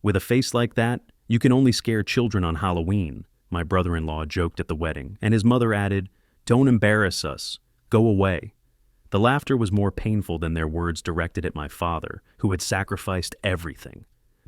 With a face like that, you can only scare children on Halloween, my brother-in-law joked at the wedding, and his mother added, "Don't embarrass us. Go away." The laughter was more painful than their words directed at my father, who had sacrificed everything.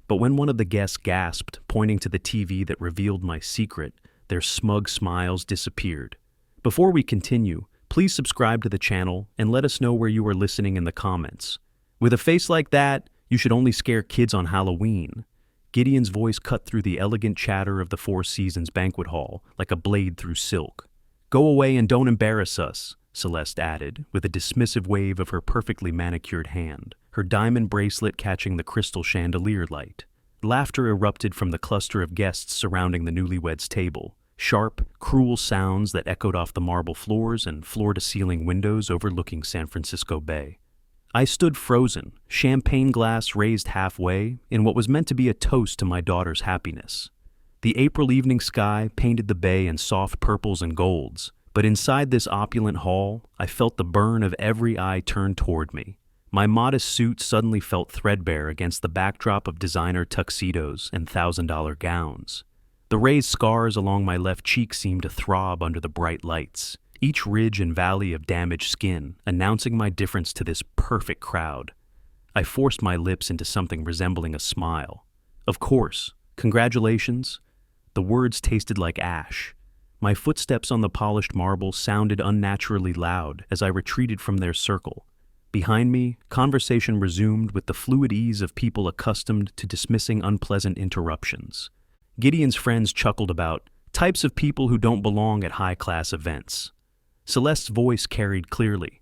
But when one of the guests gasped, pointing to the TV that revealed my secret, their smug smiles disappeared. Before we continue, please subscribe to the channel and let us know where you are listening in the comments. With a face like that, you should only scare kids on Halloween. Gideon's voice cut through the elegant chatter of the Four Seasons banquet hall like a blade through silk. "Go away and don't embarrass us," Celeste added, with a dismissive wave of her perfectly manicured hand, her diamond bracelet catching the crystal chandelier light. Laughter erupted from the cluster of guests surrounding the newlyweds' table, sharp, cruel sounds that echoed off the marble floors and floor-to-ceiling windows overlooking San Francisco Bay. I stood frozen, champagne glass raised halfway, in what was meant to be a toast to my daughter's happiness. The April evening sky painted the bay in soft purples and golds, but inside this opulent hall, I felt the burn of every eye turned toward me. My modest suit suddenly felt threadbare against the backdrop of designer tuxedos and $1,000 gowns. The raised scars along my left cheek seemed to throb under the bright lights, each ridge and valley of damaged skin announcing my difference to this perfect crowd. I forced my lips into something resembling a smile. "Of course. Congratulations." The words tasted like ash. My footsteps on the polished marble sounded unnaturally loud as I retreated from their circle. Behind me, conversation resumed with the fluid ease of people accustomed to dismissing unpleasant interruptions. Gideon's friends chuckled about types of people who don't belong at high-class events. Celeste's voice carried clearly.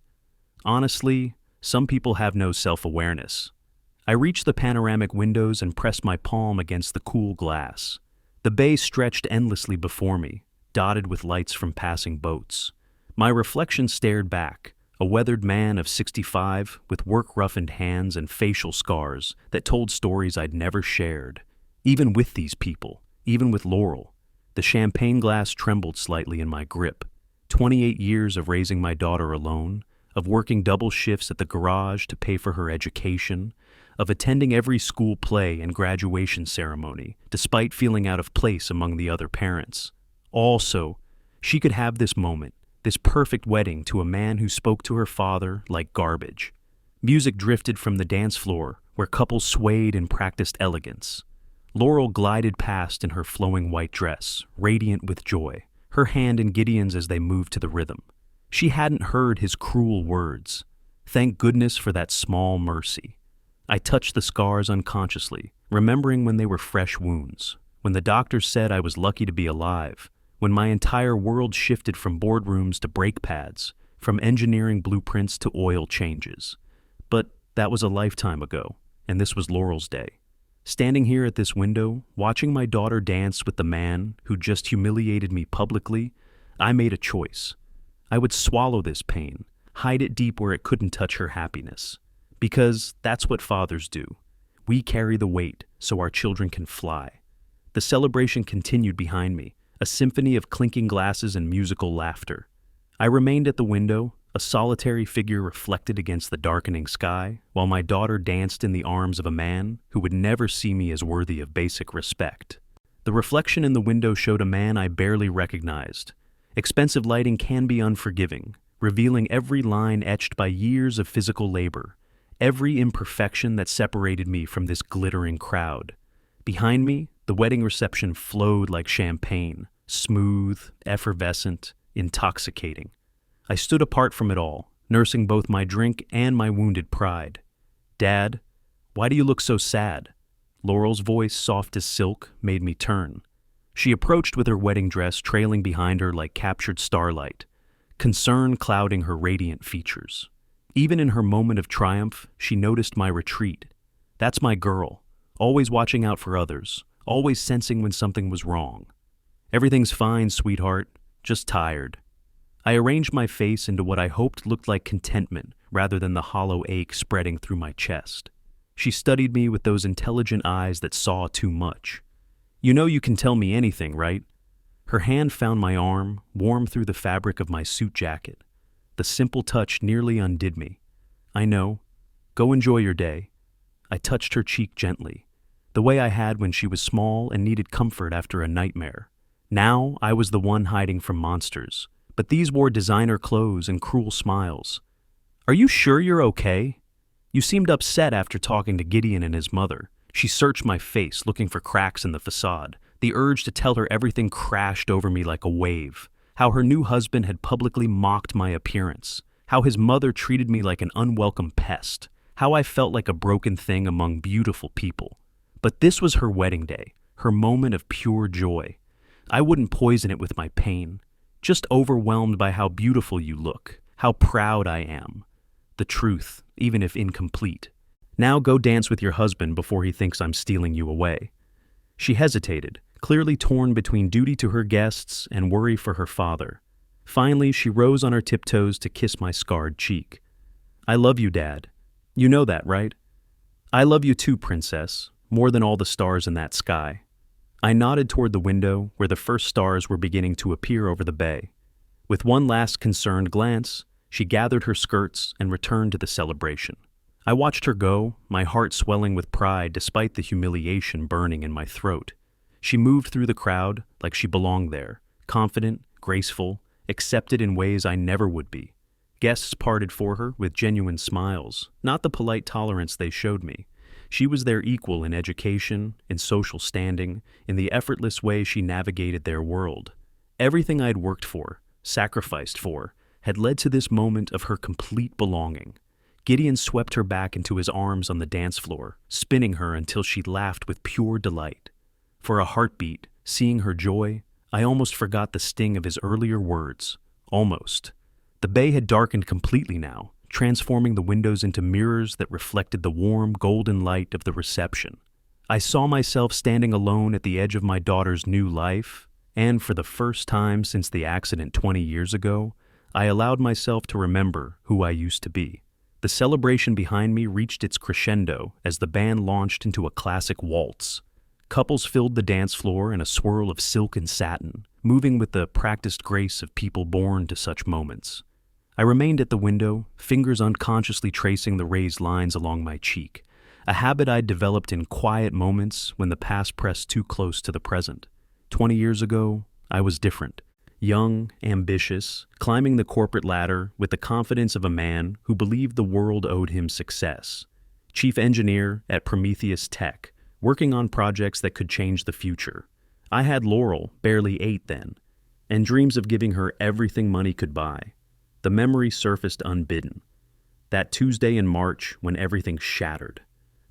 "Honestly, some people have no self-awareness." I reached the panoramic windows and pressed my palm against the cool glass. The bay stretched endlessly before me, dotted with lights from passing boats. My reflection stared back, a weathered man of 65 with work-roughened hands and facial scars that told stories I'd never shared. Even with these people, even with Laurel, the champagne glass trembled slightly in my grip. 28 years of raising my daughter alone, of working double shifts at the garage to pay for her education, of attending every school play and graduation ceremony, despite feeling out of place among the other parents. Also, she could have this moment, this perfect wedding to a man who spoke to her father like garbage. Music drifted from the dance floor, where couples swayed in practiced elegance. Laurel glided past in her flowing white dress, radiant with joy, her hand in Gideon's as they moved to the rhythm. She hadn't heard his cruel words. Thank goodness for that small mercy. I touched the scars unconsciously, remembering when they were fresh wounds, when the doctor said I was lucky to be alive, when my entire world shifted from boardrooms to brake pads, from engineering blueprints to oil changes. But that was a lifetime ago, and this was Laurel's day. Standing here at this window, watching my daughter dance with the man who just humiliated me publicly, I made a choice. I would swallow this pain, hide it deep where it couldn't touch her happiness. Because that's what fathers do. We carry the weight so our children can fly. The celebration continued behind me, a symphony of clinking glasses and musical laughter. I remained at the window, a solitary figure reflected against the darkening sky, while my daughter danced in the arms of a man who would never see me as worthy of basic respect. The reflection in the window showed a man I barely recognized. Expensive lighting can be unforgiving, revealing every line etched by years of physical labor, every imperfection that separated me from this glittering crowd. Behind me, the wedding reception flowed like champagne, smooth, effervescent, intoxicating. I stood apart from it all, nursing both my drink and my wounded pride. "Dad, why do you look so sad?" Laurel's voice, soft as silk, made me turn. She approached with her wedding dress trailing behind her like captured starlight, concern clouding her radiant features. Even in her moment of triumph, she noticed my retreat. That's my girl, always watching out for others, always sensing when something was wrong. "Everything's fine, sweetheart, just tired." I arranged my face into what I hoped looked like contentment rather than the hollow ache spreading through my chest. She studied me with those intelligent eyes that saw too much. "You know you can tell me anything, right?" Her hand found my arm, warm through the fabric of my suit jacket. The simple touch nearly undid me. "I know. Go enjoy your day." I touched her cheek gently. the way I had when she was small and needed comfort after a nightmare. Now I was the one hiding from monsters, but these wore designer clothes and cruel smiles. "Are you sure you're okay? You seemed upset after talking to Gideon and his mother." She searched my face, looking for cracks in the facade. The urge to tell her everything crashed over me like a wave. How her new husband had publicly mocked my appearance. How his mother treated me like an unwelcome pest. How I felt like a broken thing among beautiful people. But this was her wedding day, her moment of pure joy. I wouldn't poison it with my pain. Just overwhelmed by how beautiful you look, how proud I am. The truth, even if incomplete. "Now go dance with your husband before he thinks I'm stealing you away." She hesitated, clearly torn between duty to her guests and worry for her father. Finally, she rose on her tiptoes to kiss my scarred cheek. "I love you, Dad. You know that, right?" "I love you too, Princess, more than all the stars in that sky." I nodded toward the window where the first stars were beginning to appear over the bay. With one last concerned glance, she gathered her skirts and returned to the celebration. I watched her go, my heart swelling with pride despite the humiliation burning in my throat. She moved through the crowd like she belonged there, confident, graceful, accepted in ways I never would be. Guests parted for her with genuine smiles, not the polite tolerance they showed me. She was their equal in education, in social standing, in the effortless way she navigated their world. Everything I'd worked for, sacrificed for, had led to this moment of her complete belonging. Gideon swept her back into his arms on the dance floor, spinning her until she laughed with pure delight. For a heartbeat, seeing her joy, I almost forgot the sting of his earlier words. Almost. The bay had darkened completely now, transforming the windows into mirrors that reflected the warm, golden light of the reception. I saw myself standing alone at the edge of my daughter's new life, and for the first time since the accident 20 years ago, I allowed myself to remember who I used to be. The celebration behind me reached its crescendo as the band launched into a classic waltz. Couples filled the dance floor in a swirl of silk and satin, moving with the practiced grace of people born to such moments. I remained at the window, fingers unconsciously tracing the raised lines along my cheek, a habit I'd developed in quiet moments when the past pressed too close to the present. 20 years ago, I was different. Young, ambitious, climbing the corporate ladder with the confidence of a man who believed the world owed him success. Chief engineer at Prometheus Tech, working on projects that could change the future. I had Laurel, barely 8 then, and dreams of giving her everything money could buy. The memory surfaced unbidden. That Tuesday in March when everything shattered.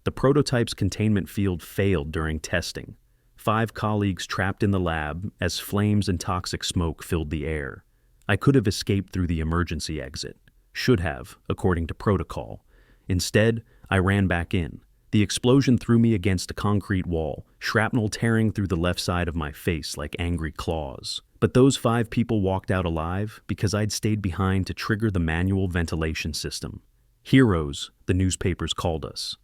The prototype's containment field failed during testing. 5 colleagues trapped in the lab as flames and toxic smoke filled the air. I could have escaped through the emergency exit. Should have, according to protocol. Instead, I ran back in. The explosion threw me against a concrete wall, shrapnel tearing through the left side of my face like angry claws. But those 5 people walked out alive because I'd stayed behind to trigger the manual ventilation system. Heroes, the newspapers called us.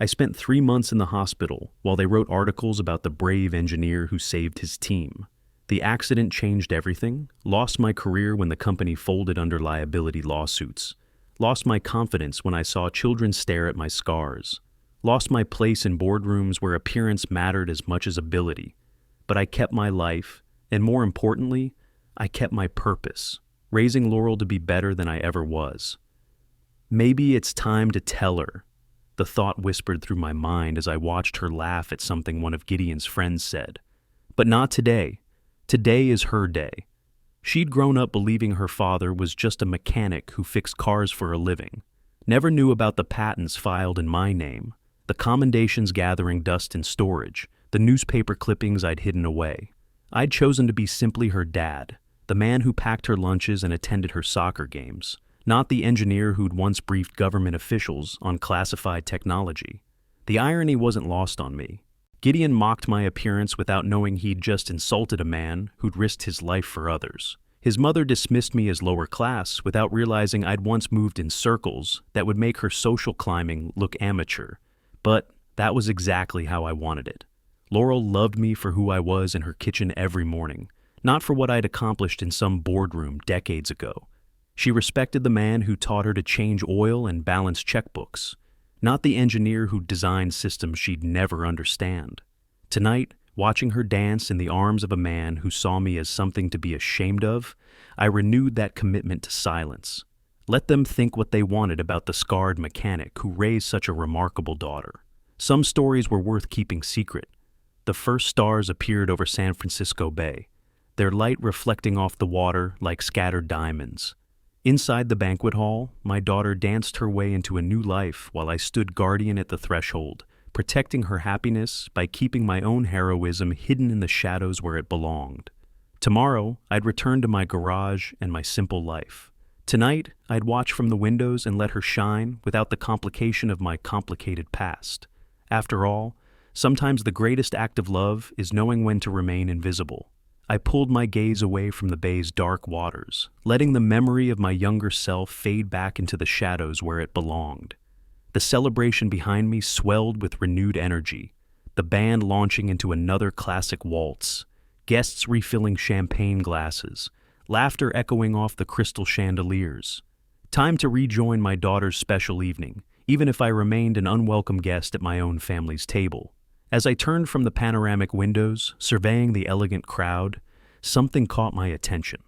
I spent 3 months in the hospital while they wrote articles about the brave engineer who saved his team. The accident changed everything, lost my career when the company folded under liability lawsuits, lost my confidence when I saw children stare at my scars, lost my place in boardrooms where appearance mattered as much as ability. But I kept my life, and more importantly, I kept my purpose, raising Laurel to be better than I ever was. Maybe it's time to tell her. The thought whispered through my mind as I watched her laugh at something one of Gideon's friends said. But not today. Today is her day. She'd grown up believing her father was just a mechanic who fixed cars for a living. Never knew about the patents filed in my name, the commendations gathering dust in storage, the newspaper clippings I'd hidden away. I'd chosen to be simply her dad, the man who packed her lunches and attended her soccer games. Not the engineer who'd once briefed government officials on classified technology. The irony wasn't lost on me. Gideon mocked my appearance without knowing he'd just insulted a man who'd risked his life for others. His mother dismissed me as lower class without realizing I'd once moved in circles that would make her social climbing look amateur. But that was exactly how I wanted it. Laurel loved me for who I was in her kitchen every morning, not for what I'd accomplished in some boardroom decades ago. She respected the man who taught her to change oil and balance checkbooks. not the engineer who designed systems she'd never understand. Tonight, watching her dance in the arms of a man who saw me as something to be ashamed of, I renewed that commitment to silence. Let them think what they wanted about the scarred mechanic who raised such a remarkable daughter. Some stories were worth keeping secret. The first stars appeared over San Francisco Bay, their light reflecting off the water like scattered diamonds. Inside the banquet hall, my daughter danced her way into a new life while I stood guardian at the threshold, protecting her happiness by keeping my own heroism hidden in the shadows where it belonged. Tomorrow, I'd return to my garage and my simple life. Tonight, I'd watch from the windows and let her shine without the complication of my complicated past. After all, sometimes the greatest act of love is knowing when to remain invisible. I pulled my gaze away from the bay's dark waters, letting the memory of my younger self fade back into the shadows where it belonged. The celebration behind me swelled with renewed energy, the band launching into another classic waltz, guests refilling champagne glasses, laughter echoing off the crystal chandeliers. Time to rejoin my daughter's special evening, even if I remained an unwelcome guest at my own family's table. As I turned from the panoramic windows, surveying the elegant crowd, something caught my attention.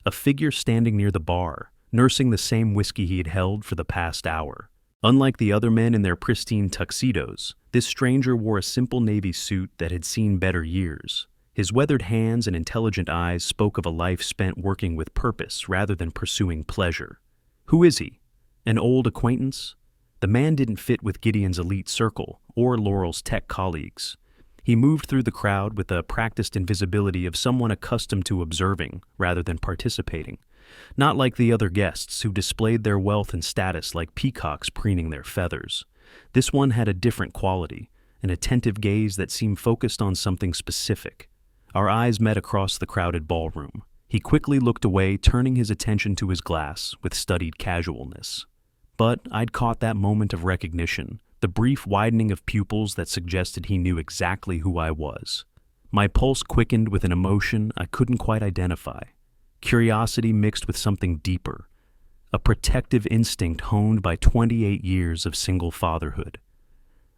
A figure standing near the bar, nursing the same whiskey he had held for the past hour. Unlike the other men in their pristine tuxedos, this stranger wore a simple navy suit that had seen better years. His weathered hands and intelligent eyes spoke of a life spent working with purpose rather than pursuing pleasure. Who is he? An old acquaintance? The man didn't fit with Gideon's elite circle or Laurel's tech colleagues. He moved through the crowd with the practiced invisibility of someone accustomed to observing rather than participating, not like the other guests who displayed their wealth and status like peacocks preening their feathers. This one had a different quality, an attentive gaze that seemed focused on something specific. Our eyes met across the crowded ballroom. He quickly looked away, turning his attention to his glass with studied casualness. But I'd caught that moment of recognition, the brief widening of pupils that suggested he knew exactly who I was. My pulse quickened with an emotion I couldn't quite identify. Curiosity mixed with something deeper, a protective instinct honed by 28 years of single fatherhood.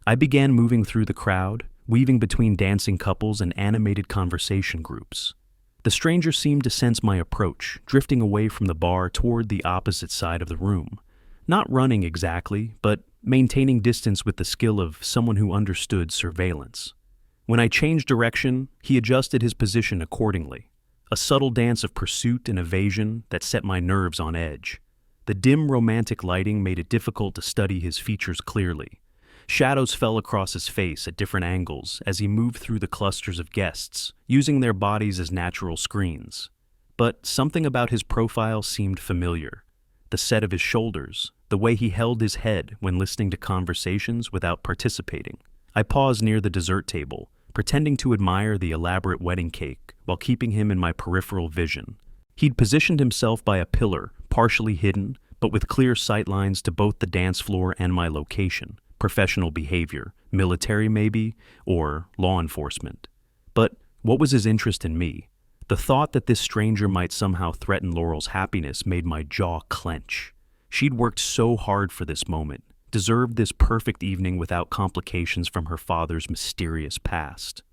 I began moving through the crowd, weaving between dancing couples and animated conversation groups. The stranger seemed to sense my approach, drifting away from the bar toward the opposite side of the room. Not running exactly, but maintaining distance with the skill of someone who understood surveillance. When I changed direction, he adjusted his position accordingly, a subtle dance of pursuit and evasion that set my nerves on edge. The dim romantic lighting made it difficult to study his features clearly. Shadows fell across his face at different angles as he moved through the clusters of guests, using their bodies as natural screens. But something about his profile seemed familiar. The set of his shoulders, the way he held his head when listening to conversations without participating. I paused near the dessert table, pretending to admire the elaborate wedding cake while keeping him in my peripheral vision. He'd positioned himself by a pillar, partially hidden, but with clear sightlines to both the dance floor and my location. Professional behavior, military maybe, or law enforcement. But what was his interest in me? The thought that this stranger might somehow threaten Laurel's happiness made my jaw clench. She'd worked so hard for this moment, deserved this perfect evening without complications from her father's mysterious past.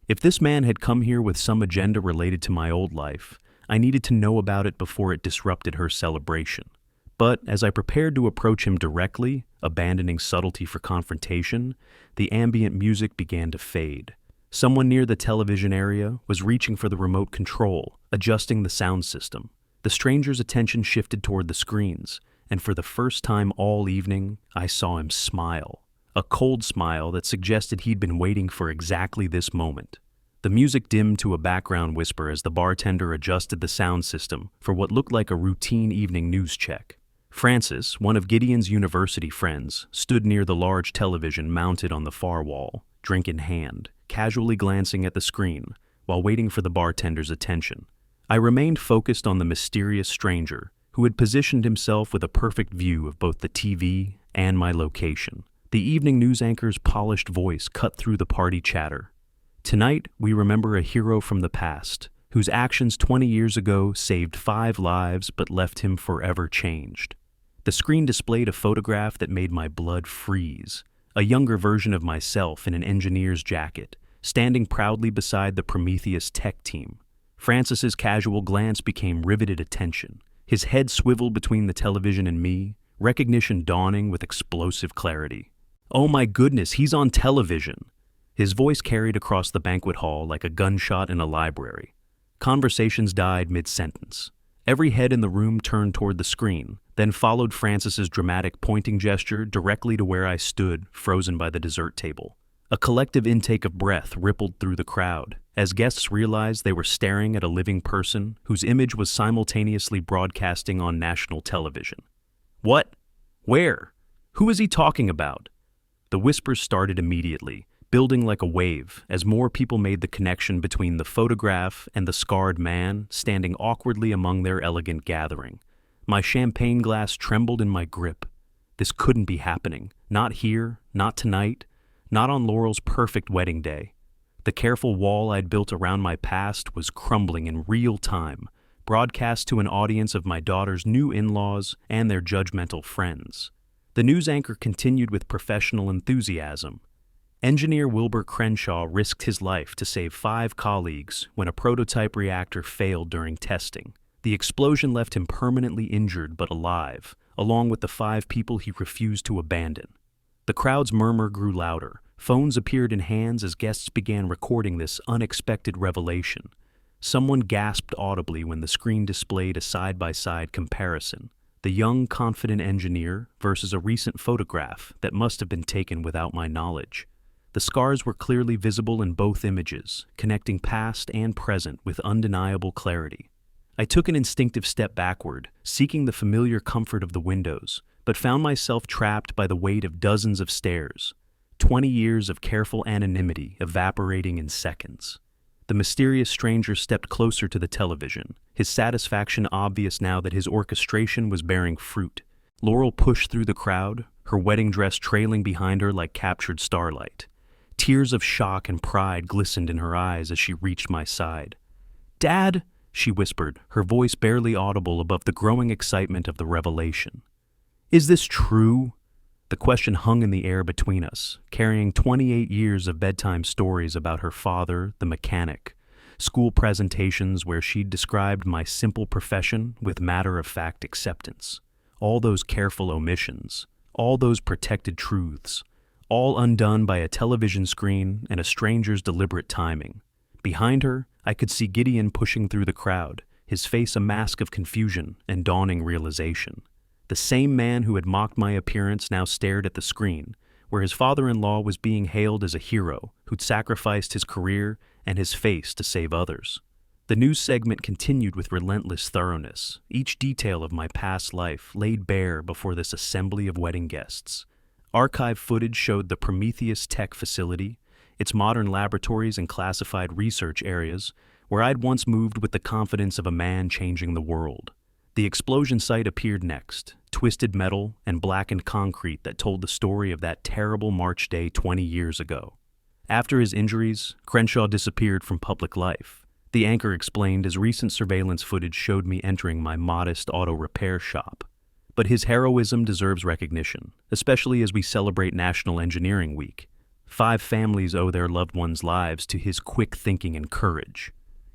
If this man had come here with some agenda related to my old life, I needed to know about it before it disrupted her celebration. But as I prepared to approach him directly, abandoning subtlety for confrontation, the ambient music began to fade. Someone near the television area was reaching for the remote control, adjusting the sound system. The stranger's attention shifted toward the screens, and for the first time all evening, I saw him smile. A cold smile that suggested he'd been waiting for exactly this moment. The music dimmed to a background whisper as the bartender adjusted the sound system for what looked like a routine evening news check. Francis, one of Gideon's university friends, stood near the large television mounted on the far wall, drink in hand, casually glancing at the screen while waiting for the bartender's attention. I remained focused on the mysterious stranger who had positioned himself with a perfect view of both the TV and my location. The evening news anchor's polished voice cut through the party chatter. Tonight, we remember a hero from the past, whose actions 20 years ago saved 5 lives but left him forever changed. The screen displayed a photograph that made my blood freeze. A younger version of myself in an engineer's jacket, standing proudly beside the Prometheus tech team. Francis's casual glance became riveted attention. His head swiveled between the television and me, recognition dawning with explosive clarity. "Oh my goodness, he's on television!" His voice carried across the banquet hall like a gunshot in a library. Conversations died mid-sentence. Every head in the room turned toward the screen, then followed Francis's dramatic pointing gesture directly to where I stood, frozen by the dessert table. A collective intake of breath rippled through the crowd, as guests realized they were staring at a living person whose image was simultaneously broadcasting on national television. "What? Where? Who is he talking about?" The whispers started immediately, building like a wave as more people made the connection between the photograph and the scarred man standing awkwardly among their elegant gathering. My champagne glass trembled in my grip. This couldn't be happening. Not here, not tonight, not on Laurel's perfect wedding day. The careful wall I'd built around my past was crumbling in real time, broadcast to an audience of my daughter's new in-laws and their judgmental friends. The news anchor continued with professional enthusiasm. Engineer Wilbur Crenshaw risked his life to save 5 colleagues when a prototype reactor failed during testing. The explosion left him permanently injured but alive, along with the 5 people he refused to abandon. The crowd's murmur grew louder. Phones appeared in hands as guests began recording this unexpected revelation. Someone gasped audibly when the screen displayed a side-by-side comparison. The young, confident engineer versus a recent photograph that must have been taken without my knowledge. The scars were clearly visible in both images, connecting past and present with undeniable clarity. I took an instinctive step backward, seeking the familiar comfort of the windows, but found myself trapped by the weight of dozens of stairs. 20 years of careful anonymity evaporating in seconds. The mysterious stranger stepped closer to the television, his satisfaction obvious now that his orchestration was bearing fruit. Laurel pushed through the crowd, her wedding dress trailing behind her like captured starlight. Tears of shock and pride glistened in her eyes as she reached my side. "Dad," she whispered, her voice barely audible above the growing excitement of the revelation. "Is this true?" The question hung in the air between us, carrying 28 years of bedtime stories about her father, the mechanic, school presentations where she'd described my simple profession with matter-of-fact acceptance, all those careful omissions, all those protected truths, all undone by a television screen and a stranger's deliberate timing. Behind her, I could see Gideon pushing through the crowd, his face a mask of confusion and dawning realization. The same man who had mocked my appearance now stared at the screen, where his father-in-law was being hailed as a hero who'd sacrificed his career and his face to save others. The news segment continued with relentless thoroughness, each detail of my past life laid bare before this assembly of wedding guests. Archive footage showed the Prometheus Tech facility, its modern laboratories and classified research areas, where I'd once moved with the confidence of a man changing the world. The explosion site appeared next, twisted metal and blackened concrete that told the story of that terrible March day 20 years ago. After his injuries, Crenshaw disappeared from public life. The anchor explained as recent surveillance footage showed me entering my modest auto repair shop. But his heroism deserves recognition, especially as we celebrate National Engineering Week. 5 families owe their loved ones' lives to his quick thinking and courage.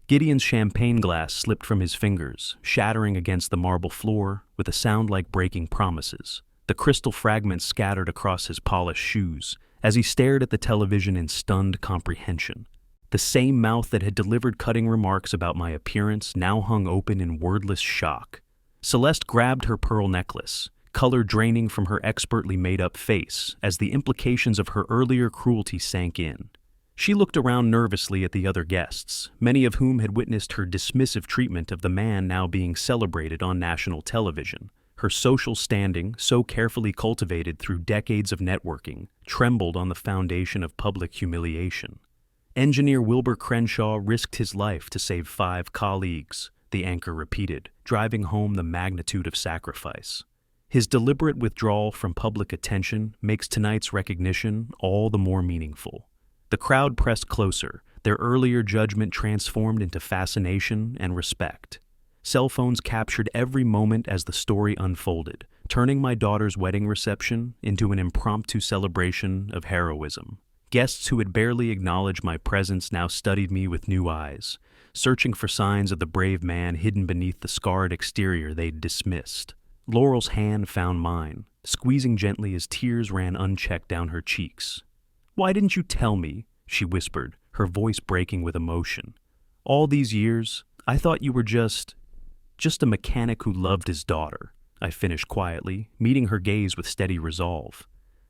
Gideon's champagne glass slipped from his fingers, shattering against the marble floor with a sound like breaking promises. The crystal fragments scattered across his polished shoes as he stared at the television in stunned comprehension. The same mouth that had delivered cutting remarks about my appearance now hung open in wordless shock. Celeste grabbed her pearl necklace, color draining from her expertly made-up face as the implications of her earlier cruelty sank in. She looked around nervously at the other guests, many of whom had witnessed her dismissive treatment of the man now being celebrated on national television. Her social standing, so carefully cultivated through decades of networking, trembled on the foundation of public humiliation. Engineer Wilbur Crenshaw risked his life to save 5 colleagues, the anchor repeated, driving home the magnitude of sacrifice. His deliberate withdrawal from public attention makes tonight's recognition all the more meaningful. The crowd pressed closer, their earlier judgment transformed into fascination and respect. Cell phones captured every moment as the story unfolded, turning my daughter's wedding reception into an impromptu celebration of heroism. Guests who had barely acknowledged my presence now studied me with new eyes, searching for signs of the brave man hidden beneath the scarred exterior they'd dismissed. Laurel's hand found mine, squeezing gently as tears ran unchecked down her cheeks. "Why didn't you tell me?" she whispered, her voice breaking with emotion. "All these years, I thought you were just a mechanic who loved his daughter," I finished quietly, meeting her gaze with steady resolve.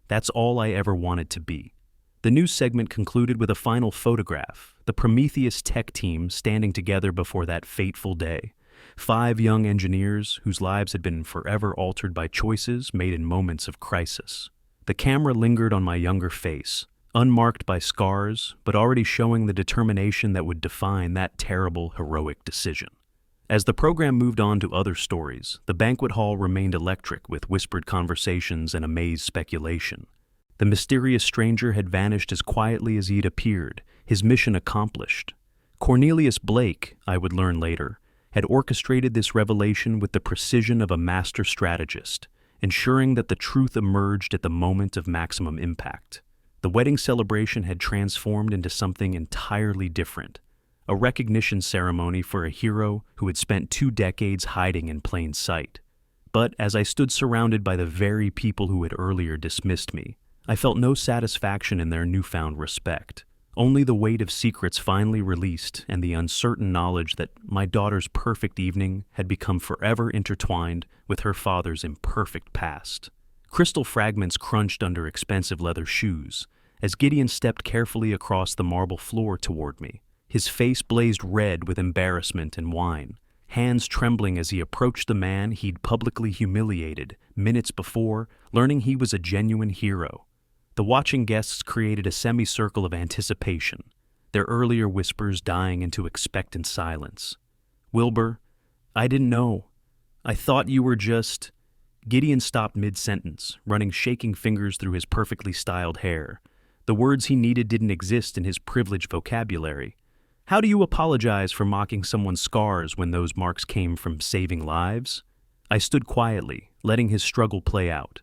"That's all I ever wanted to be." The news segment concluded with a final photograph, the Prometheus tech team standing together before that fateful day. 5 young engineers whose lives had been forever altered by choices made in moments of crisis. The camera lingered on my younger face, unmarked by scars, but already showing the determination that would define that terrible, heroic decision. As the program moved on to other stories, the banquet hall remained electric with whispered conversations and amazed speculation. The mysterious stranger had vanished as quietly as he'd appeared, his mission accomplished. Cornelius Blake, I would learn later, had orchestrated this revelation with the precision of a master strategist, ensuring that the truth emerged at the moment of maximum impact. The wedding celebration had transformed into something entirely different, a recognition ceremony for a hero who had spent 2 decades hiding in plain sight. But as I stood surrounded by the very people who had earlier dismissed me, I felt no satisfaction in their newfound respect. Only the weight of secrets finally released and the uncertain knowledge that my daughter's perfect evening had become forever intertwined with her father's imperfect past. Crystal fragments crunched under expensive leather shoes as Gideon stepped carefully across the marble floor toward me. His face blazed red with embarrassment and wine, hands trembling as he approached the man he'd publicly humiliated minutes before, learning he was a genuine hero. The watching guests created a semicircle of anticipation, their earlier whispers dying into expectant silence. "Wilbur, I didn't know. I thought you were just—" Gideon stopped mid-sentence, running shaking fingers through his perfectly styled hair. The words he needed didn't exist in his privileged vocabulary. "How do you apologize for mocking someone's scars when those marks came from saving lives?" I stood quietly, letting his struggle play out.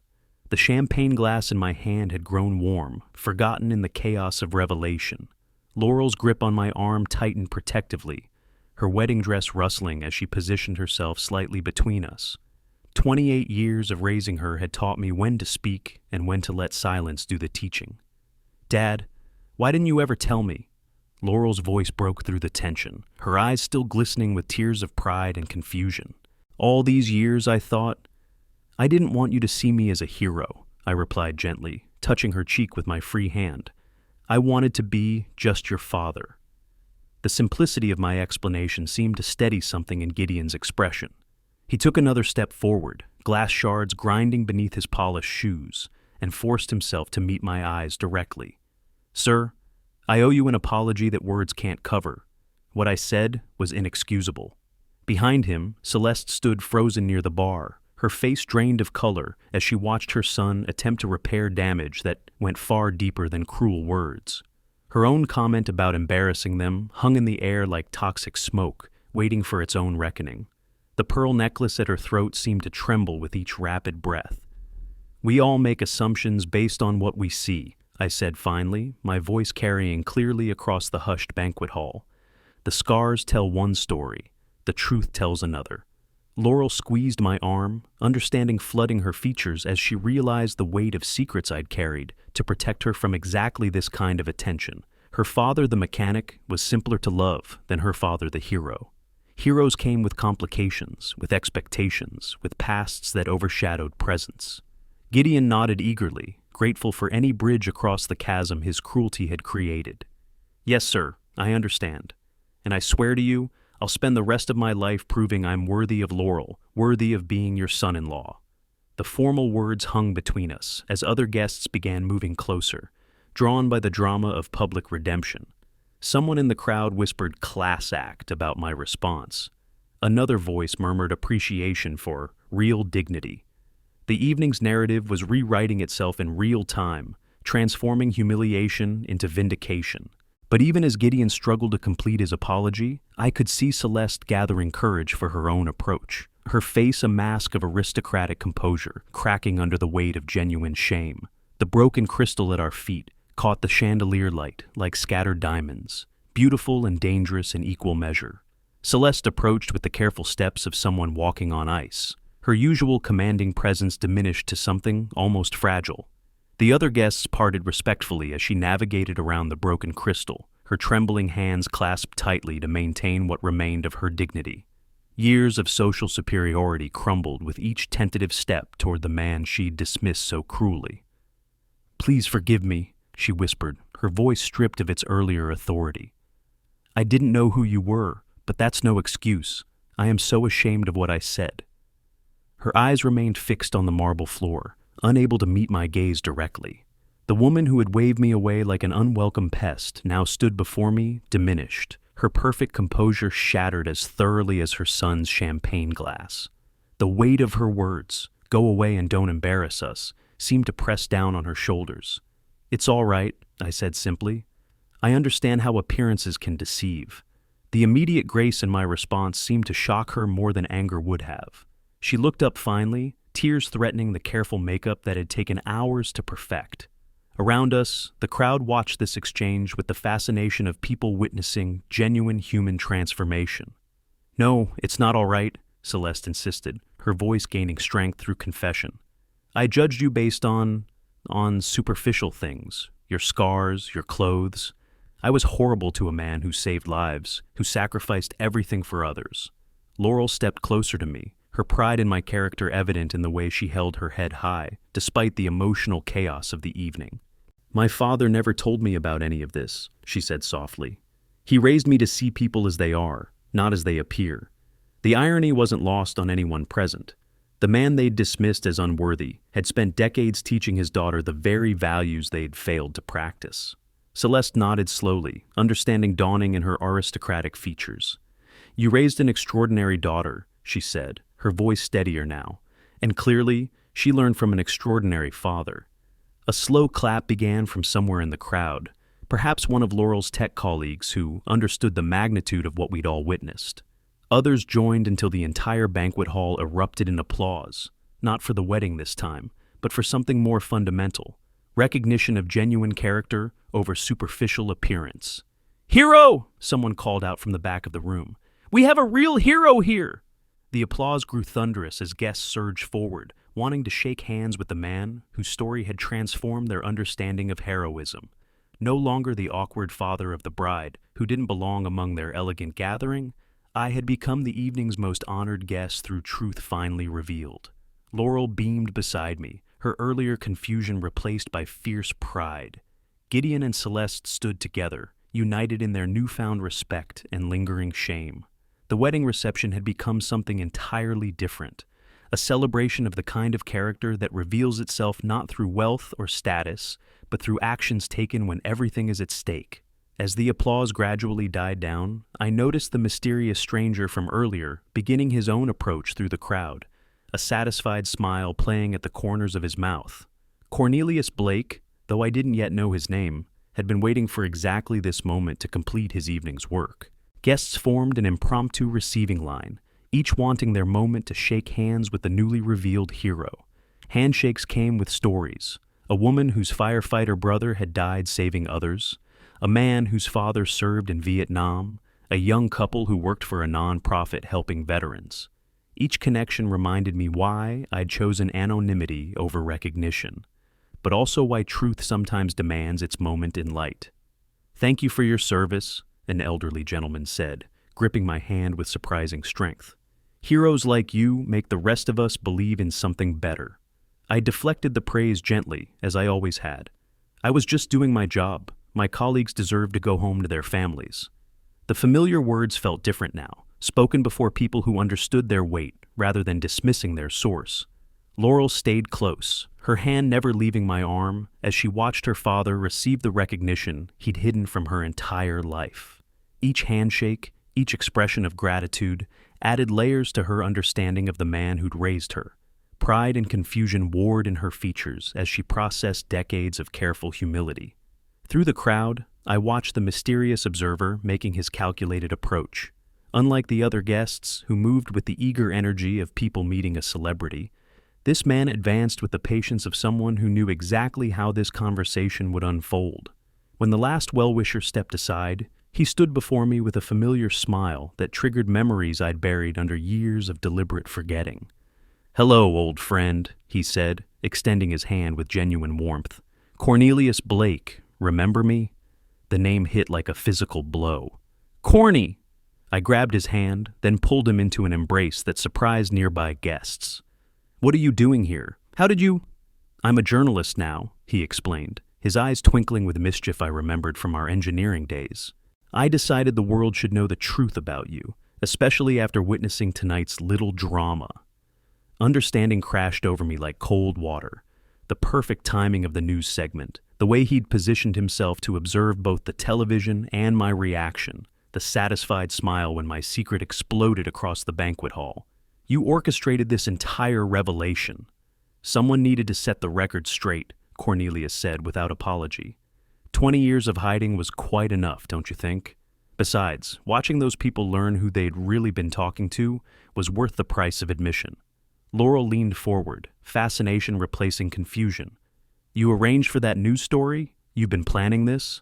The champagne glass in my hand had grown warm, forgotten in the chaos of revelation. Laurel's grip on my arm tightened protectively, her wedding dress rustling as she positioned herself slightly between us. 28 years of raising her had taught me when to speak and when to let silence do the teaching. "Dad, why didn't you ever tell me?" Laurel's voice broke through the tension, her eyes still glistening with tears of pride and confusion. "All these years, I thought—" "I didn't want you to see me as a hero," I replied gently, touching her cheek with my free hand. "I wanted to be just your father." The simplicity of my explanation seemed to steady something in Gideon's expression. He took another step forward, glass shards grinding beneath his polished shoes, and forced himself to meet my eyes directly. "Sir, I owe you an apology that words can't cover. What I said was inexcusable." Behind him, Celeste stood frozen near the bar, her face drained of color as she watched her son attempt to repair damage that went far deeper than cruel words. Her own comment about embarrassing them hung in the air like toxic smoke, waiting for its own reckoning. The pearl necklace at her throat seemed to tremble with each rapid breath. "We all make assumptions based on what we see," I said finally, my voice carrying clearly across the hushed banquet hall. "The scars tell one story, the truth tells another." Laurel squeezed my arm, understanding flooding her features as she realized the weight of secrets I'd carried to protect her from exactly this kind of attention. Her father, the mechanic, was simpler to love than her father, the hero. Heroes came with complications, with expectations, with pasts that overshadowed presents. Gideon nodded eagerly, grateful for any bridge across the chasm his cruelty had created. "Yes, sir, I understand. And I swear to you, I'll spend the rest of my life proving I'm worthy of Laurel, worthy of being your son-in-law." The formal words hung between us as other guests began moving closer, drawn by the drama of public redemption. Someone in the crowd whispered "class act" about my response. Another voice murmured appreciation for real dignity. The evening's narrative was rewriting itself in real time, transforming humiliation into vindication. But even as Gideon struggled to complete his apology, I could see Celeste gathering courage for her own approach. her face a mask of aristocratic composure, cracking under the weight of genuine shame. The broken crystal at our feet caught the chandelier light like scattered diamonds, beautiful and dangerous in equal measure. Celeste approached with the careful steps of someone walking on ice. Her usual commanding presence diminished to something almost fragile. The other guests parted respectfully as she navigated around the broken crystal, her trembling hands clasped tightly to maintain what remained of her dignity. Years of social superiority crumbled with each tentative step toward the man she'd dismissed so cruelly. "Please forgive me," she whispered, her voice stripped of its earlier authority. "I didn't know who you were, but that's no excuse. I am so ashamed of what I said." Her eyes remained fixed on the marble floor, unable to meet my gaze directly. The woman who had waved me away like an unwelcome pest now stood before me, diminished, her perfect composure shattered as thoroughly as her son's champagne glass. The weight of her words, "Go away and don't embarrass us," seemed to press down on her shoulders. "It's all right," I said simply. "I understand how appearances can deceive." The immediate grace in my response seemed to shock her more than anger would have. She looked up finally, tears threatening the careful makeup that had taken hours to perfect. Around us, the crowd watched this exchange with the fascination of people witnessing genuine human transformation. "No, it's not all right," Celeste insisted, her voice gaining strength through confession. "I judged you based on superficial things, your scars, your clothes. I was horrible to a man who saved lives, who sacrificed everything for others." Laurel stepped closer to me, her pride in my character evident in the way she held her head high, despite the emotional chaos of the evening. "My father never told me about any of this," she said softly. "He raised me to see people as they are, not as they appear." The irony wasn't lost on anyone present. The man they'd dismissed as unworthy had spent decades teaching his daughter the very values they'd failed to practice. Celeste nodded slowly, understanding dawning in her aristocratic features. "You raised an extraordinary daughter," she said, her voice steadier now, "and clearly, she learned from an extraordinary father." A slow clap began from somewhere in the crowd, perhaps one of Laurel's tech colleagues who understood the magnitude of what we'd all witnessed. Others joined until the entire banquet hall erupted in applause, not for the wedding this time, but for something more fundamental, recognition of genuine character over superficial appearance. "Hero!" someone called out from the back of the room. "We have a real hero here!" The applause grew thunderous as guests surged forward, wanting to shake hands with the man whose story had transformed their understanding of heroism. No longer the awkward father of the bride, who didn't belong among their elegant gathering, I had become the evening's most honored guest through truth finally revealed. Laurel beamed beside me, her earlier confusion replaced by fierce pride. Gideon and Celeste stood together, united in their newfound respect and lingering shame. The wedding reception had become something entirely different, a celebration of the kind of character that reveals itself not through wealth or status, but through actions taken when everything is at stake. As the applause gradually died down, I noticed the mysterious stranger from earlier beginning his own approach through the crowd, a satisfied smile playing at the corners of his mouth. Cornelius Blake, though I didn't yet know his name, had been waiting for exactly this moment to complete his evening's work. Guests formed an impromptu receiving line, each wanting their moment to shake hands with the newly revealed hero. Handshakes came with stories: a woman whose firefighter brother had died saving others, a man whose father served in Vietnam, a young couple who worked for a non-profit helping veterans. Each connection reminded me why I'd chosen anonymity over recognition, but also why truth sometimes demands its moment in light. "Thank you for your service," an elderly gentleman said, gripping my hand with surprising strength. "Heroes like you make the rest of us believe in something better." I deflected the praise gently, as I always had. I was just doing my job. My colleagues deserved to go home to their families. The familiar words felt different now, spoken before people who understood their weight rather than dismissing their source. Laurel stayed close, her hand never leaving my arm as she watched her father receive the recognition he'd hidden from her entire life. Each handshake, each expression of gratitude, added layers to her understanding of the man who'd raised her. Pride and confusion warred in her features as she processed decades of careful humility. Through the crowd, I watched the mysterious observer making his calculated approach. Unlike the other guests, who moved with the eager energy of people meeting a celebrity, this man advanced with the patience of someone who knew exactly how this conversation would unfold. When the last well-wisher stepped aside, he stood before me with a familiar smile that triggered memories I'd buried under years of deliberate forgetting. "Hello, old friend," he said, extending his hand with genuine warmth. "Cornelius Blake, remember me?" The name hit like a physical blow. "Corny!" I grabbed his hand, then pulled him into an embrace that surprised nearby guests. "What are you doing here? How did you—" "I'm a journalist now," he explained, his eyes twinkling with mischief I remembered from our engineering days. "I decided the world should know the truth about you, especially after witnessing tonight's little drama." Understanding crashed over me like cold water. The perfect timing of the news segment, the way he'd positioned himself to observe both the television and my reaction, the satisfied smile when my secret exploded across the banquet hall. "You orchestrated this entire revelation." "Someone needed to set the record straight," Cornelius said without apology. 20 years of hiding was quite enough, don't you think? Besides, watching those people learn who they'd really been talking to was worth the price of admission. Laurel leaned forward, fascination replacing confusion. "You arranged for that news story? You've been planning this?"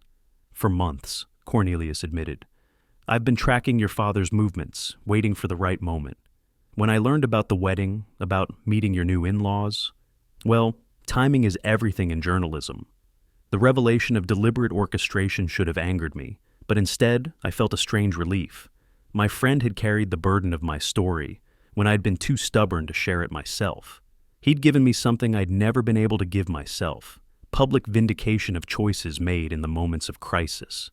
"For months," Cornelius admitted. "I've been tracking your father's movements, waiting for the right moment. When I learned about the wedding, about meeting your new in-laws, well, timing is everything in journalism. The revelation of deliberate orchestration should have angered me, but instead I felt a strange relief. My friend had carried the burden of my story when I'd been too stubborn to share it myself. He'd given me something I'd never been able to give myself, public vindication of choices made in the moments of crisis.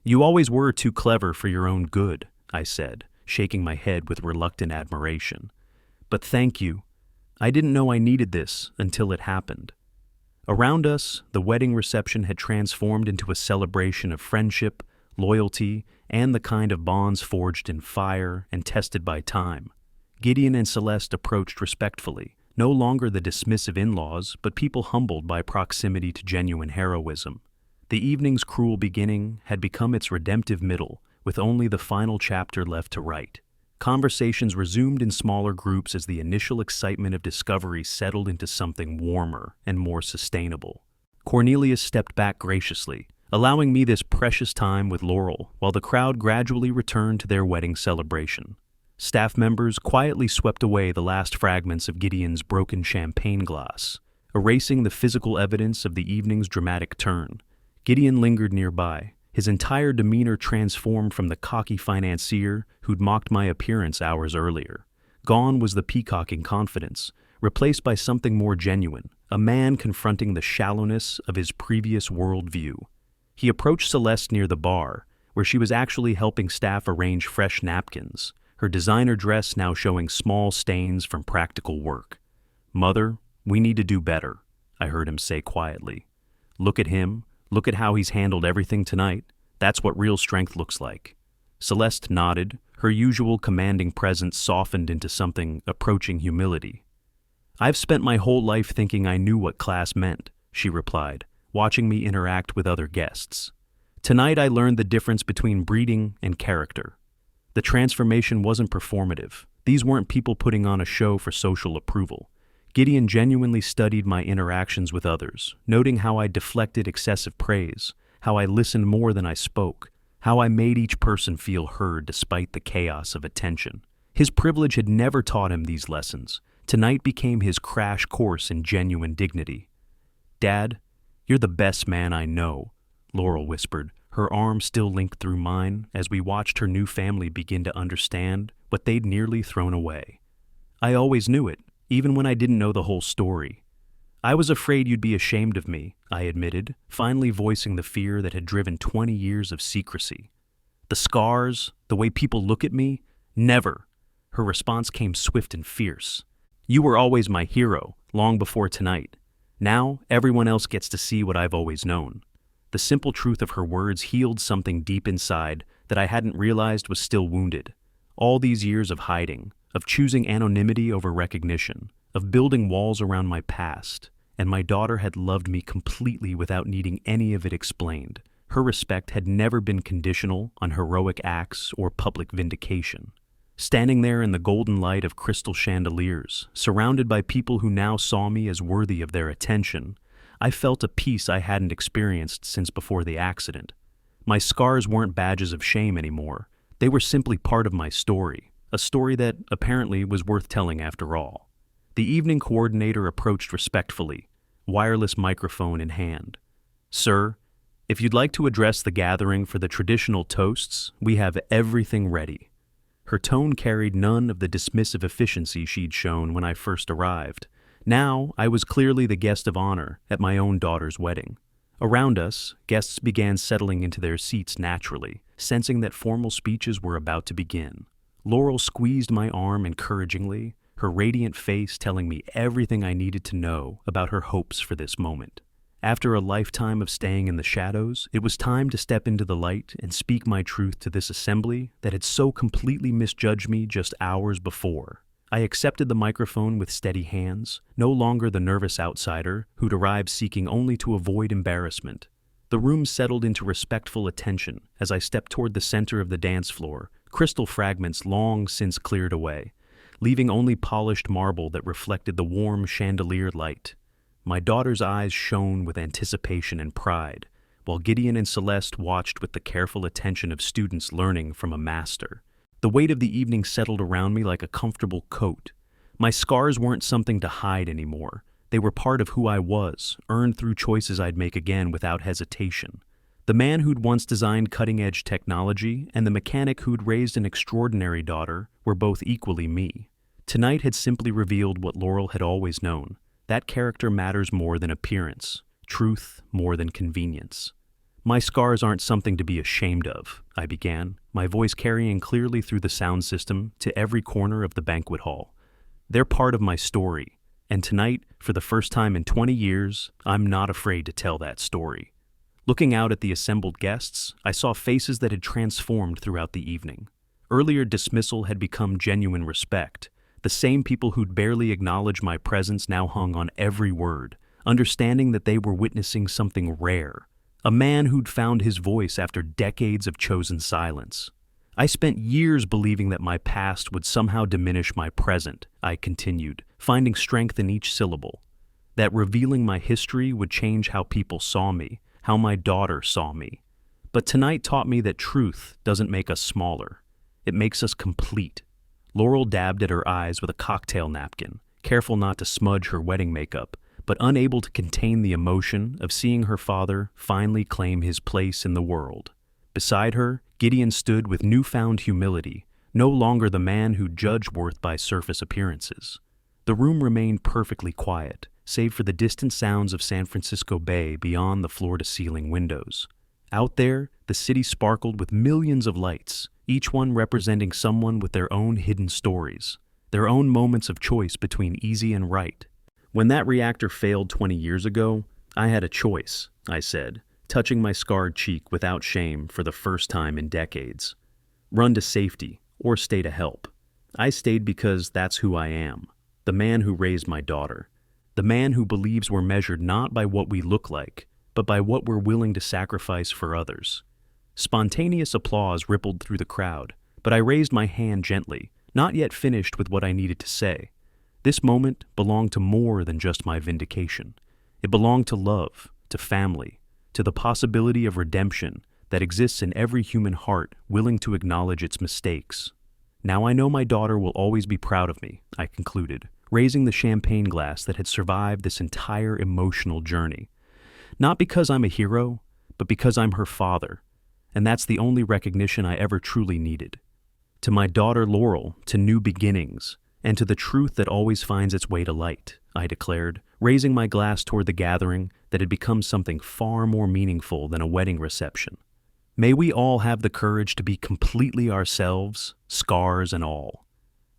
"You always were too clever for your own good," I said, shaking my head with reluctant admiration. "But thank you. I didn't know I needed this until it happened." Around us, the wedding reception had transformed into a celebration of friendship, loyalty, and the kind of bonds forged in fire and tested by time. Gideon and Celeste approached respectfully, no longer the dismissive in-laws, but people humbled by proximity to genuine heroism. The evening's cruel beginning had become its redemptive middle, with only the final chapter left to write. Conversations resumed in smaller groups as the initial excitement of discovery settled into something warmer and more sustainable. Cornelius stepped back graciously, allowing me this precious time with Laurel, while the crowd gradually returned to their wedding celebration. Staff members quietly swept away the last fragments of Gideon's broken champagne glass, erasing the physical evidence of the evening's dramatic turn. Gideon lingered nearby, his entire demeanor transformed from the cocky financier who'd mocked my appearance hours earlier. Gone was the peacocking confidence, replaced by something more genuine, a man confronting the shallowness of his previous worldview. He approached Celeste near the bar, where she was actually helping staff arrange fresh napkins, her designer dress now showing small stains from practical work. "Mother, we need to do better," I heard him say quietly. "Look at him. Look at how he's handled everything tonight. That's what real strength looks like." Celeste nodded, her usual commanding presence softened into something approaching humility. "I've spent my whole life thinking I knew what class meant," she replied, watching me interact with other guests. "Tonight I learned the difference between breeding and character." The transformation wasn't performative. These weren't people putting on a show for social approval. Gideon genuinely studied my interactions with others, noting how I deflected excessive praise, how I listened more than I spoke, how I made each person feel heard despite the chaos of attention. His privilege had never taught him these lessons. Tonight became his crash course in genuine dignity. "Dad, you're the best man I know," Laurel whispered, her arm still linked through mine as we watched her new family begin to understand what they'd nearly thrown away. "I always knew it, even when I didn't know the whole story." "I was afraid you'd be ashamed of me," I admitted, finally voicing the fear that had driven 20 years of secrecy. "The scars, the way people look at me? Never." Her response came swift and fierce. "You were always my hero, long before tonight. Now, everyone else gets to see what I've always known." The simple truth of her words healed something deep inside that I hadn't realized was still wounded. All these years of hiding, of choosing anonymity over recognition, of building walls around my past, and my daughter had loved me completely without needing any of it explained. Her respect had never been conditional on heroic acts or public vindication. Standing there in the golden light of crystal chandeliers, surrounded by people who now saw me as worthy of their attention, I felt a peace I hadn't experienced since before the accident. My scars weren't badges of shame anymore. They were simply part of my story, a story that apparently was worth telling after all. The evening coordinator approached respectfully, wireless microphone in hand. "Sir, if you'd like to address the gathering for the traditional toasts, we have everything ready." Her tone carried none of the dismissive efficiency she'd shown when I first arrived. Now, I was clearly the guest of honor at my own daughter's wedding. Around us, guests began settling into their seats naturally, sensing that formal speeches were about to begin. Laurel squeezed my arm encouragingly, her radiant face telling me everything I needed to know about her hopes for this moment. After a lifetime of staying in the shadows, it was time to step into the light and speak my truth to this assembly that had so completely misjudged me just hours before. I accepted the microphone with steady hands, no longer the nervous outsider who'd arrived seeking only to avoid embarrassment. The room settled into respectful attention as I stepped toward the center of the dance floor, crystal fragments long since cleared away, leaving only polished marble that reflected the warm chandelier light. My daughter's eyes shone with anticipation and pride, while Gideon and Celeste watched with the careful attention of students learning from a master. The weight of the evening settled around me like a comfortable coat. My scars weren't something to hide anymore. They were part of who I was, earned through choices I'd make again without hesitation. The man who'd once designed cutting-edge technology and the mechanic who'd raised an extraordinary daughter were both equally me. Tonight had simply revealed what Laurel had always known. That character matters more than appearance, truth more than convenience. "My scars aren't something to be ashamed of," I began, my voice carrying clearly through the sound system to every corner of the banquet hall. "They're part of my story, and tonight, for the first time in 20 years, I'm not afraid to tell that story." Looking out at the assembled guests, I saw faces that had transformed throughout the evening. Earlier dismissal had become genuine respect. The same people who'd barely acknowledged my presence now hung on every word, understanding that they were witnessing something rare. A man who'd found his voice after decades of chosen silence. "I spent years believing that my past would somehow diminish my present," I continued, finding strength in each syllable. "That revealing my history would change how people saw me, how my daughter saw me. But tonight taught me that truth doesn't make us smaller. It makes us complete." Laurel dabbed at her eyes with a cocktail napkin, careful not to smudge her wedding makeup, but unable to contain the emotion of seeing her father finally claim his place in the world. Beside her, Gideon stood with newfound humility, no longer the man who judged worth by surface appearances. The room remained perfectly quiet, save for the distant sounds of San Francisco Bay beyond the floor-to-ceiling windows. Out there, the city sparkled with millions of lights, each one representing someone with their own hidden stories, their own moments of choice between easy and right. "When that reactor failed 20 years ago, I had a choice," I said, touching my scarred cheek without shame for the first time in decades. "Run to safety or stay to help. I stayed because that's who I am, the man who raised my daughter, the man who believes we're measured not by what we look like, but by what we're willing to sacrifice for others." Spontaneous applause rippled through the crowd, but I raised my hand gently, not yet finished with what I needed to say. This moment belonged to more than just my vindication. It belonged to love, to family, to the possibility of redemption that exists in every human heart willing to acknowledge its mistakes. "Now I know my daughter will always be proud of me," I concluded, raising the champagne glass that had survived this entire emotional journey. "Not because I'm a hero, but because I'm her father, and that's the only recognition I ever truly needed. To my daughter Laurel, to new beginnings, and to the truth that always finds its way to light," I declared, raising my glass toward the gathering that had become something far more meaningful than a wedding reception. "May we all have the courage to be completely ourselves, scars and all."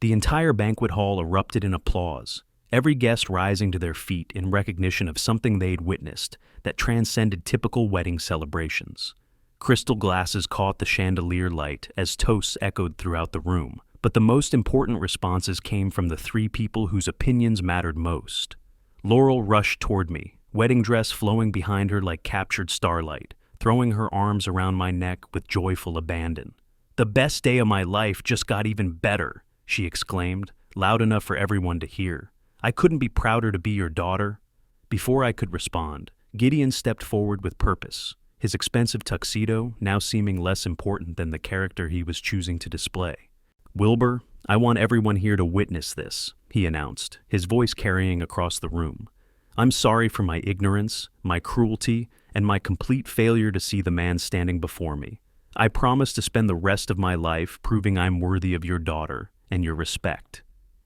The entire banquet hall erupted in applause, every guest rising to their feet in recognition of something they'd witnessed that transcended typical wedding celebrations. Crystal glasses caught the chandelier light as toasts echoed throughout the room, but the most important responses came from the three people whose opinions mattered most. Laurel rushed toward me, wedding dress flowing behind her like captured starlight, throwing her arms around my neck with joyful abandon. "The best day of my life just got even better," she exclaimed, loud enough for everyone to hear. "I couldn't be prouder to be your daughter." Before I could respond, Gideon stepped forward with purpose, his expensive tuxedo now seeming less important than the character he was choosing to display. "Wilbur, I want everyone here to witness this," he announced, his voice carrying across the room. "I'm sorry for my ignorance, my cruelty, and my complete failure to see the man standing before me. I promise to spend the rest of my life proving I'm worthy of your daughter and your respect."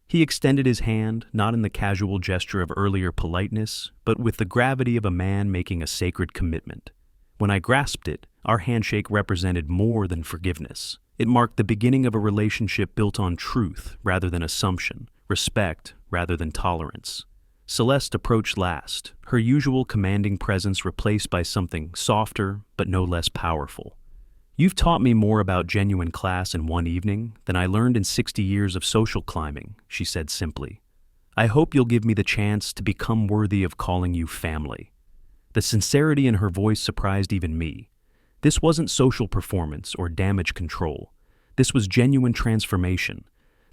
He extended his hand, not in the casual gesture of earlier politeness, but with the gravity of a man making a sacred commitment. When I grasped it, our handshake represented more than forgiveness. It marked the beginning of a relationship built on truth rather than assumption, respect rather than tolerance. Celeste approached last, her usual commanding presence replaced by something softer but no less powerful. "You've taught me more about genuine class in one evening than I learned in 60 years of social climbing," she said simply. "I hope you'll give me the chance to become worthy of calling you family." The sincerity in her voice surprised even me. This wasn't social performance or damage control. This was genuine transformation,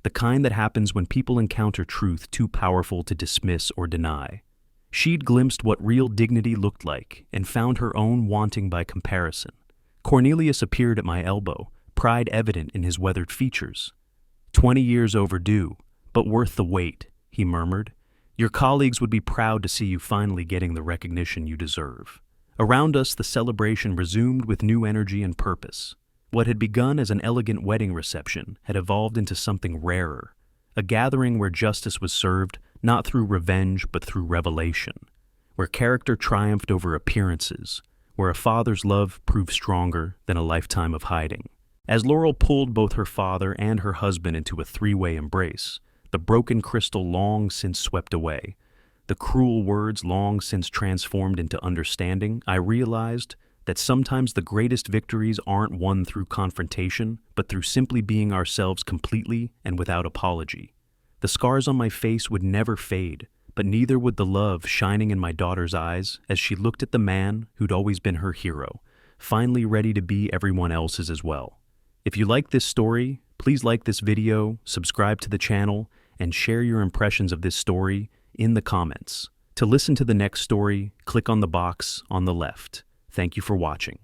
the kind that happens when people encounter truth too powerful to dismiss or deny. She'd glimpsed what real dignity looked like and found her own wanting by comparison. Cornelius appeared at my elbow, pride evident in his weathered features. "20 years overdue, but worth the wait," he murmured. "Your colleagues would be proud to see you finally getting the recognition you deserve." Around us, the celebration resumed with new energy and purpose. What had begun as an elegant wedding reception had evolved into something rarer, a gathering where justice was served not through revenge but through revelation, where character triumphed over appearances, where a father's love proved stronger than a lifetime of hiding. As Laurel pulled both her father and her husband into a three-way embrace, the broken crystal long since swept away, the cruel words long since transformed into understanding, I realized that sometimes the greatest victories aren't won through confrontation, but through simply being ourselves completely and without apology. The scars on my face would never fade, but neither would the love shining in my daughter's eyes as she looked at the man who'd always been her hero, finally ready to be everyone else's as well. If you like this story, please like this video, subscribe to the channel, and share your impressions of this story in the comments. To listen to the next story, click on the box on the left. Thank you for watching.